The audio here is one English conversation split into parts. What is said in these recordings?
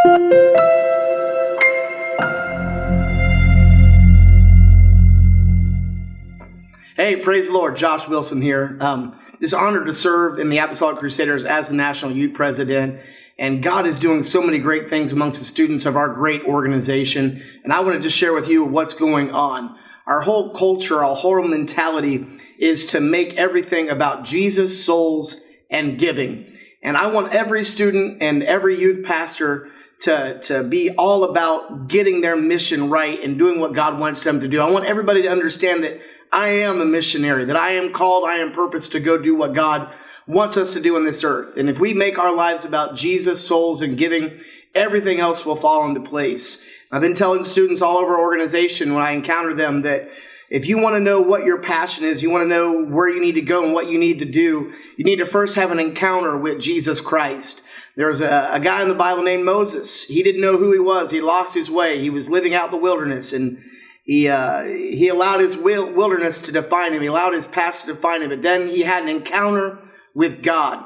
Hey, praise the Lord. Josh Wilson here. Just honored to serve in the Apostolic Crusaders as the National Youth President. And God is doing so many great things amongst the students of our great organization. And I want to just share with you what's going on. Our whole culture, our whole mentality is to make everything about Jesus, souls, and giving. And I want every student and every youth pastor to be all about getting their mission right and doing what God wants them to do. I want everybody to understand that I am a missionary, that I am called, I am purposed to go do what God wants us to do on this earth. And if we make our lives about Jesus, souls, and giving, everything else will fall into place. I've been telling students all over our organization when I encounter them that if you want to know what your passion is, you want to know where you need to go and what you need to do, you need to first have an encounter with Jesus Christ. There was a guy in the Bible named Moses. He didn't know who he was. He lost his way. He was living out in the wilderness, and he allowed his wilderness to define him. He allowed his past to define him. But then he had an encounter with God.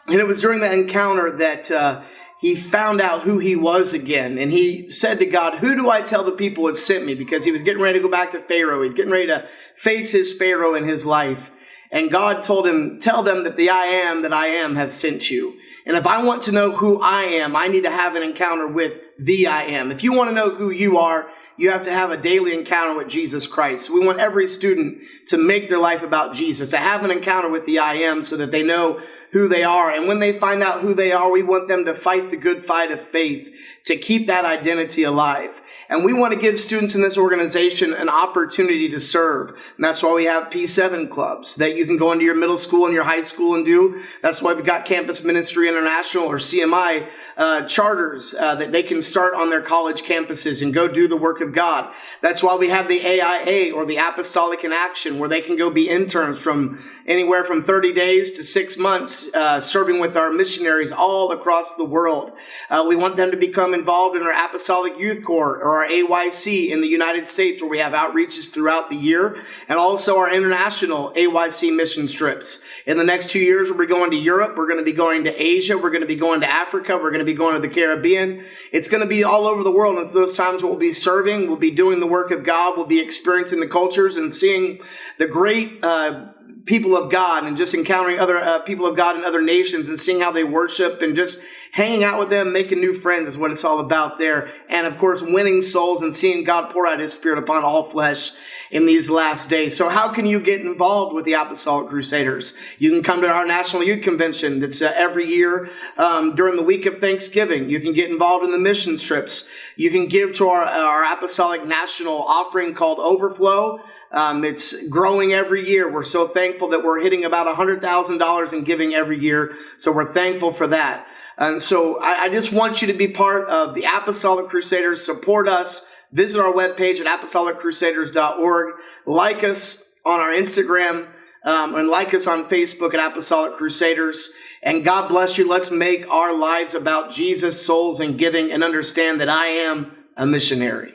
And it was during that encounter that he found out who he was again. And he said to God, who do I tell the people had sent me? Because he was getting ready to go back to Pharaoh. He's getting ready to face his Pharaoh in his life. And God told him, tell them that the I am that I am has sent you. And if I want to know who I am, I need to have an encounter with the I am. If you want to know who you are, you have to have a daily encounter with Jesus Christ. We want every student to make their life about Jesus, to have an encounter with the I am so that they know who they are. And when they find out who they are, we want them to fight the good fight of faith to keep that identity alive. And we want to give students in this organization an opportunity to serve. And that's why we have P7 clubs that you can go into your middle school and your high school and do. That's why we've got Campus Ministry International or CMI charters that they can start on their college campuses and go do the work of God. That's why we have the AIA or the Apostolic in Action, where they can go be interns from anywhere from 30 days to 6 months serving with our missionaries all across the world. We want them to become involved in our Apostolic Youth Corps or our AYC in the United States, where we have outreaches throughout the year, and also our international AYC mission trips. In the next 2 years, we'll be going to Europe. We're going to be going to Asia. We're going to be going to Africa. We're going to be going to the Caribbean. It's going to be all over the world. And those times we'll be serving, we'll be doing the work of God, we'll be experiencing the cultures and seeing the great people of God, and just encountering other people of God in other nations and seeing how they worship, and just hanging out with them, making new friends is what it's all about there. And of course, winning souls and seeing God pour out his Spirit upon all flesh in these last days. So how can you get involved with the Apostolic Crusaders? You can come to our National Youth Convention that's every year during the week of Thanksgiving. You can get involved in the missions trips. You can give to our Apostolic National offering called Overflow. It's growing every year. We're so thankful that we're hitting about $100,000 in giving every year. So we're thankful for that. And so I just want you to be part of the Apostolic Crusaders. Support us. Visit our webpage at apostoliccrusaders.org. Like us on our Instagram and like us on Facebook at Apostolic Crusaders. And God bless you. Let's make our lives about Jesus, souls, and giving, and understand that I am a missionary.